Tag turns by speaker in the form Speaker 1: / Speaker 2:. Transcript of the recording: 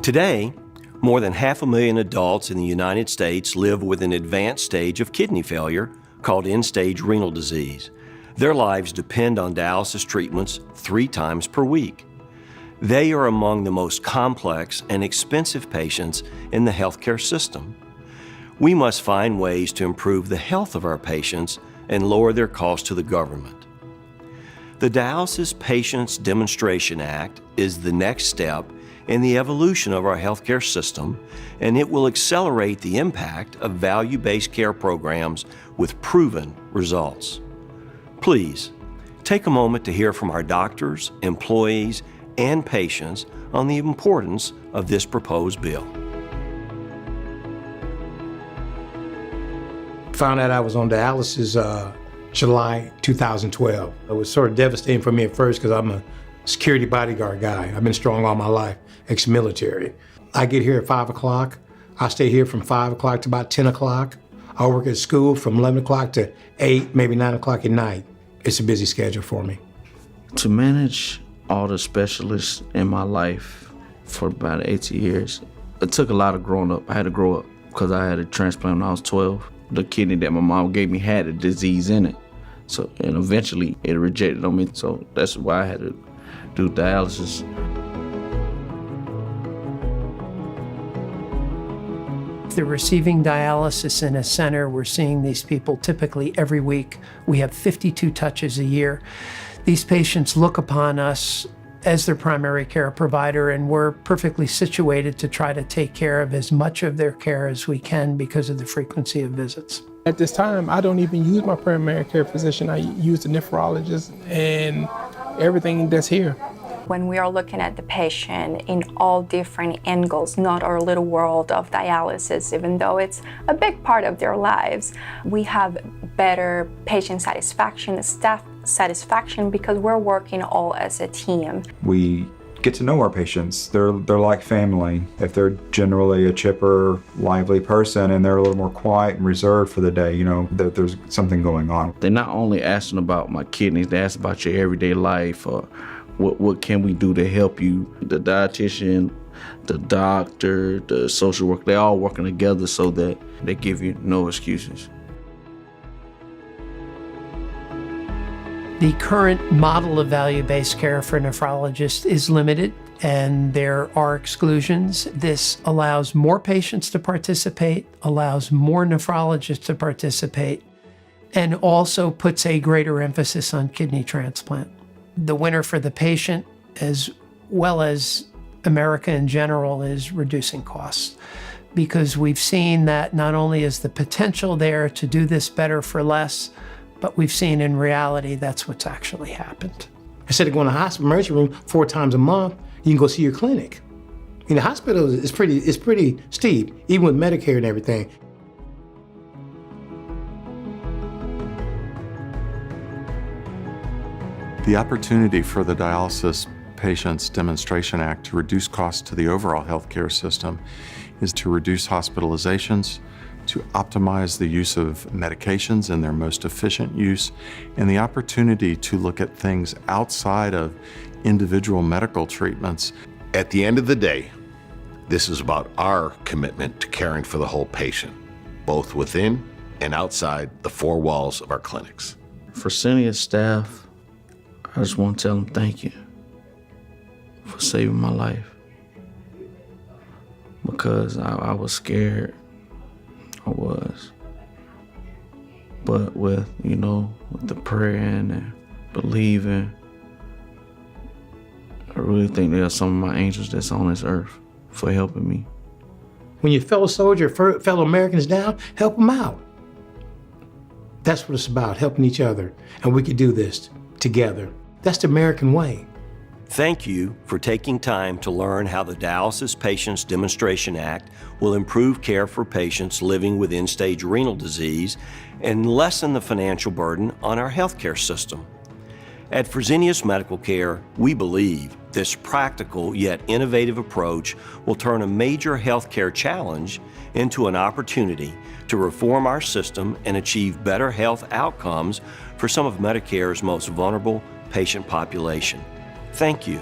Speaker 1: Today, more than 500,000 adults in the United States live with an advanced stage of kidney failure called end-stage renal disease. Their lives depend on dialysis treatments 3 times per week. They are among the most complex and expensive patients in the healthcare system. We must find ways to improve the health of our patients and lower their costs to the government. The Dialysis Patients Demonstration Act is the next step in the evolution of our healthcare system, and it will accelerate the impact of value-based care programs with proven results. Please, take a moment to hear from our doctors, employees, and patients on the importance of this proposed bill.
Speaker 2: Found out I was on dialysis July 2012. It was sort of devastating for me at first because I'm a security bodyguard guy. I've been strong all my life, ex-military. I get here at 5 o'clock. I stay here from 5 o'clock to about 10 o'clock. I work at school from 11 o'clock to 8, maybe 9 o'clock at night. It's a busy schedule for me.
Speaker 3: To manage all the specialists in my life for about 18 years, it took a lot of growing up. I had to grow up because I had a transplant when I was 12. The kidney that my mom gave me had a disease in it. So, and eventually it rejected on me. So that's why I had to do dialysis.
Speaker 4: They're receiving dialysis in a center. We're seeing these people typically every week. We have 52 touches a year. These patients look upon us as their primary care provider, and we're perfectly situated to try to take care of as much of their care as we can because of the frequency of visits.
Speaker 5: At this time, I don't even use my primary care physician. I use the nephrologist and everything that's here.
Speaker 6: When we are looking at the patient in all different angles, not our little world of dialysis, even though it's a big part of their lives, we have better patient satisfaction, staff satisfaction, because we're working all as a team.
Speaker 7: We get to know our patients. They're like family. If they're generally a chipper, lively person and they're a little more quiet and reserved for the day, you know, that there's something going on.
Speaker 3: They're not only asking about my kidneys, they ask about your everyday life or what can we do to help you. The dietitian, the doctor, the social worker, they're all working together so that they give you no excuses.
Speaker 4: The current model of value-based care for nephrologists is limited, and there are exclusions. This allows more patients to participate, allows more nephrologists to participate, and also puts a greater emphasis on kidney transplant. The winner for the patient, as well as America in general, is reducing costs, because we've seen that not only is the potential there to do this better for less, but we've seen in reality that's what's actually happened.
Speaker 2: Instead of going to the hospital emergency room 4 times a month, you can go see your clinic. The hospital is pretty steep, even with Medicare and everything.
Speaker 8: The opportunity for the Dialysis Patients Demonstration Act to reduce costs to the overall healthcare system is to reduce hospitalizations, to optimize the use of medications and their most efficient use, and the opportunity to look at things outside of individual medical treatments.
Speaker 9: At the end of the day, this is about our commitment to caring for the whole patient, both within and outside the 4 walls of our clinics.
Speaker 3: For senior staff, I just want to tell them thank you for saving my life, because I was scared. I was. But with the praying and believing, I really think there are some of my angels that's on this earth for helping me.
Speaker 2: When your fellow soldier, fellow American is down, help them out. That's what it's about, helping each other. And we can do this together. That's the American way.
Speaker 1: Thank you for taking time to learn how the Dialysis Patients Demonstration Act will improve care for patients living with end-stage renal disease and lessen the financial burden on our healthcare system. At Fresenius Medical Care, we believe this practical yet innovative approach will turn a major healthcare challenge into an opportunity to reform our system and achieve better health outcomes for some of Medicare's most vulnerable patient population. Thank you.